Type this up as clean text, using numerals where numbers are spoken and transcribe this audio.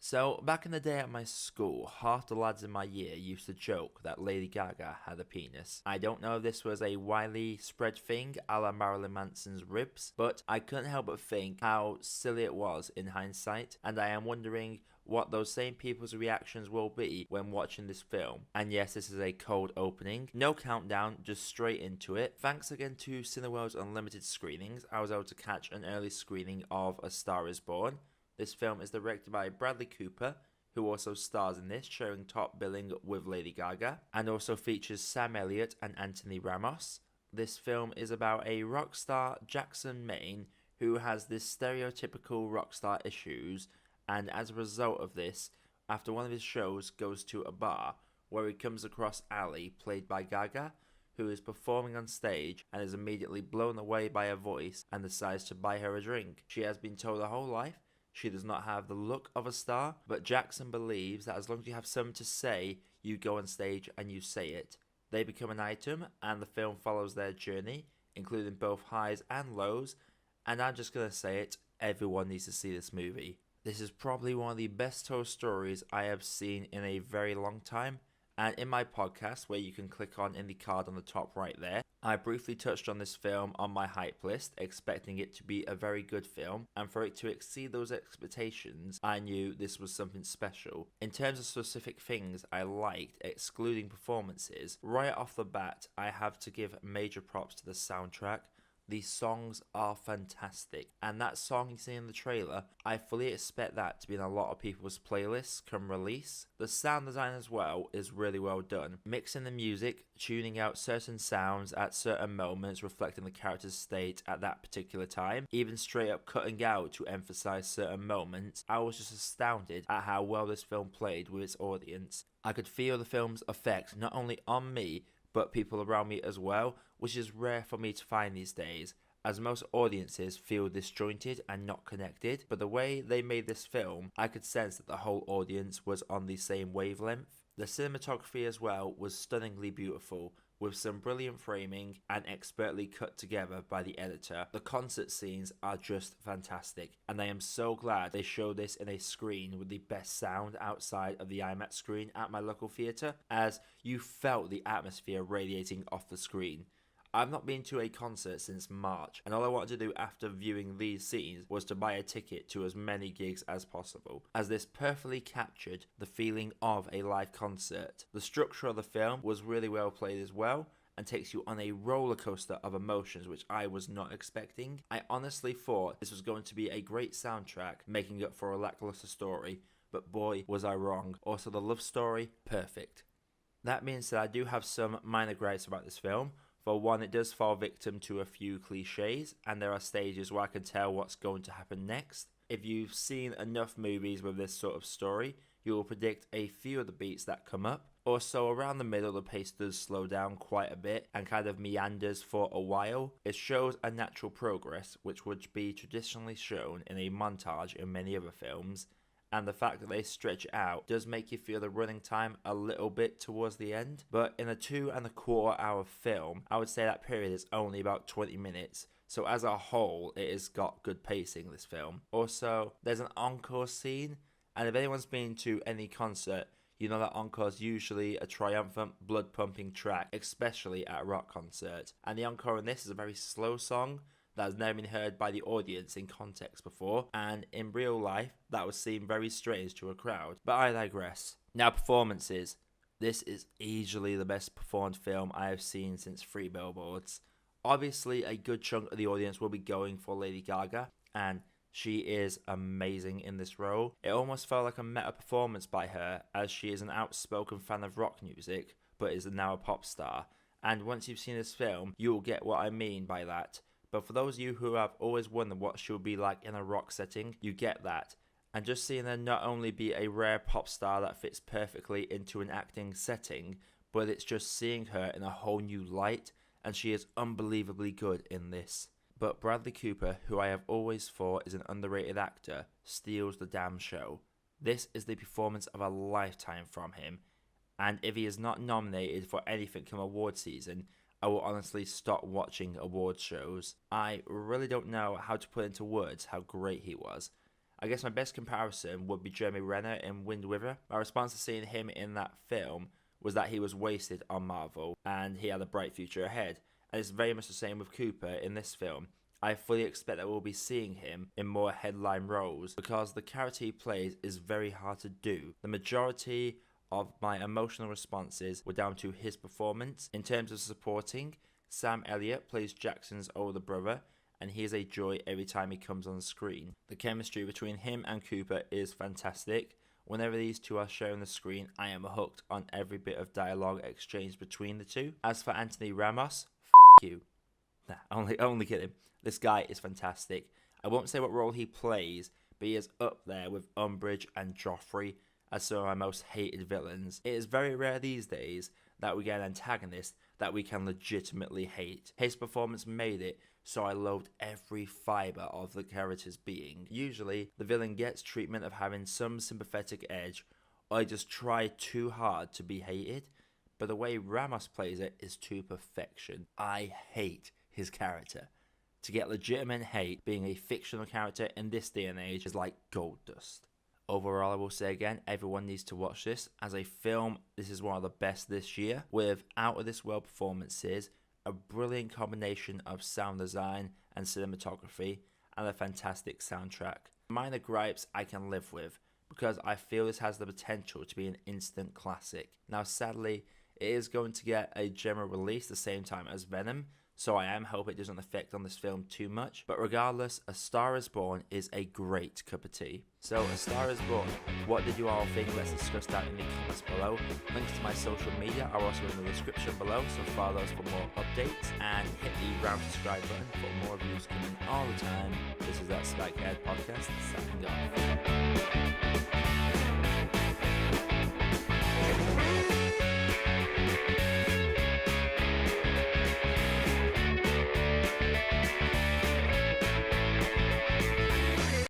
So, back in the day at my school, half the lads in my year used to joke that Lady Gaga had a penis. I don't know if this was a widely spread thing a la Marilyn Manson's ribs, but I couldn't help but think how silly it was in hindsight, and I am wondering what those same people's reactions will be when watching this film. And yes, this is a cold opening. No countdown, just straight into it. Thanks again to Cineworld's Unlimited screenings, I was able to catch an early screening of A Star Is Born. This film is directed by Bradley Cooper, who also stars in this, sharing top billing with Lady Gaga, and also features Sam Elliott and Anthony Ramos. This film is about a rock star, Jackson Maine, who has this stereotypical rock star issues, and as a result of this, after one of his shows goes to a bar where he comes across Ali, played by Gaga, who is performing on stage and is immediately blown away by her voice and decides to buy her a drink. She has been told her whole life she does not have the look of a star, but Jackson believes that as long as you have something to say, you go on stage and you say it. They become an item, and the film follows their journey, including both highs and lows, and I'm just gonna say it, everyone needs to see this movie. This is probably one of the best told stories I have seen in a very long time, and in my podcast, where you can click on in the card on the top right there, I briefly touched on this film on my hype list, expecting it to be a very good film, and for it to exceed those expectations, I knew this was something special. In terms of specific things I liked, excluding performances, right off the bat, I have to give major props to the soundtrack. These songs are fantastic, and that song you see in the trailer, I fully expect that to be in a lot of people's playlists come release. The sound design as well is really well done, mixing the music, tuning out certain sounds at certain moments reflecting the character's state at that particular time, even straight up cutting out to emphasize certain moments. I was just astounded at how well this film played with its audience. I could feel the film's effect not only on me, but people around me as well, which is rare for me to find these days, as most audiences feel disjointed and not connected, but the way they made this film, I could sense that the whole audience was on the same wavelength. The cinematography as well was stunningly beautiful, with some brilliant framing and expertly cut together by the editor. The concert scenes are just fantastic, and I am so glad they showed this in a screen with the best sound outside of the IMAX screen at my local theatre, as you felt the atmosphere radiating off the screen. I've not been to a concert since March, and all I wanted to do after viewing these scenes was to buy a ticket to as many gigs as possible, as this perfectly captured the feeling of a live concert. The structure of the film was really well played as well, and takes you on a roller coaster of emotions which I was not expecting. I honestly thought this was going to be a great soundtrack, making up for a lackluster story, but boy was I wrong. Also the love story, perfect. That being said, I do have some minor gripes about this film. For one, it does fall victim to a few cliches, and there are stages where I can tell what's going to happen next. If you've seen enough movies with this sort of story, you will predict a few of the beats that come up. Also, around the middle, the pace does slow down quite a bit and kind of meanders for a while. It shows a natural progress, which would be traditionally shown in a montage in many other films, and the fact that they stretch it out does make you feel the running time a little bit towards the end. But in a 2.25 hour film, I would say that period is only about 20 minutes. So as a whole, it has got good pacing, this film. Also, there's an encore scene, and if anyone's been to any concert, you know that encore is usually a triumphant, blood-pumping track, especially at a rock concert. And the encore in this is a very slow song that has never been heard by the audience in context before, and in real life, that would seem very strange to a crowd. But I digress. Now, performances. This is easily the best performed film I have seen since Three Billboards. Obviously, a good chunk of the audience will be going for Lady Gaga, and she is amazing in this role. It almost felt like a meta performance by her, as she is an outspoken fan of rock music, but is now a pop star. And once you've seen this film, you will get what I mean by that. But for those of you who have always wondered what she'll be like in a rock setting, you get that. And just seeing her not only be a rare pop star that fits perfectly into an acting setting, but it's just seeing her in a whole new light, and she is unbelievably good in this. But Bradley Cooper, who I have always thought is an underrated actor, steals the damn show. This is the performance of a lifetime from him, and if he is not nominated for anything come award season, I will honestly stop watching award shows. I really don't know how to put into words how great he was. I guess my best comparison would be Jeremy Renner in Wind River. My response to seeing him in that film was that he was wasted on Marvel and he had a bright future ahead. And it's very much the same with Cooper in this film. I fully expect that we'll be seeing him in more headline roles because the character he plays is very hard to do. The majority of my emotional responses were down to his performance. In terms of supporting, Sam Elliott plays Jackson's older brother, and he is a joy every time he comes on screen. The chemistry between him and Cooper is fantastic. Whenever these two are shown on the screen, I am hooked on every bit of dialogue exchanged between the two. As for Anthony Ramos, you. Nah, only kidding. This guy is fantastic. I won't say what role he plays, but he is up there with Umbridge and Joffrey as some of my most hated villains. It is very rare these days that we get an antagonist that we can legitimately hate. His performance made it so I loathed every fibre of the character's being. Usually, the villain gets treatment of having some sympathetic edge, or they just try too hard to be hated, but the way Ramos plays it is to perfection. I hate his character. To get legitimate hate, being a fictional character in this day and age is like gold dust. Overall, I will say again, everyone needs to watch this. As a film, this is one of the best this year, with out-of-this-world performances, a brilliant combination of sound design and cinematography, and a fantastic soundtrack. Minor gripes I can live with, because I feel this has the potential to be an instant classic. Now sadly, it is going to get a general release the same time as Venom, so I am hoping it doesn't affect on this film too much. But regardless, A Star Is Born is a great cup of tea. So A Star Is Born, what did you all think? Let's discuss that in the comments below. Links to my social media are also in the description below, so follow those for more updates and hit the round subscribe button for more reviews coming all the time. This is that Spikehead Podcast signing off.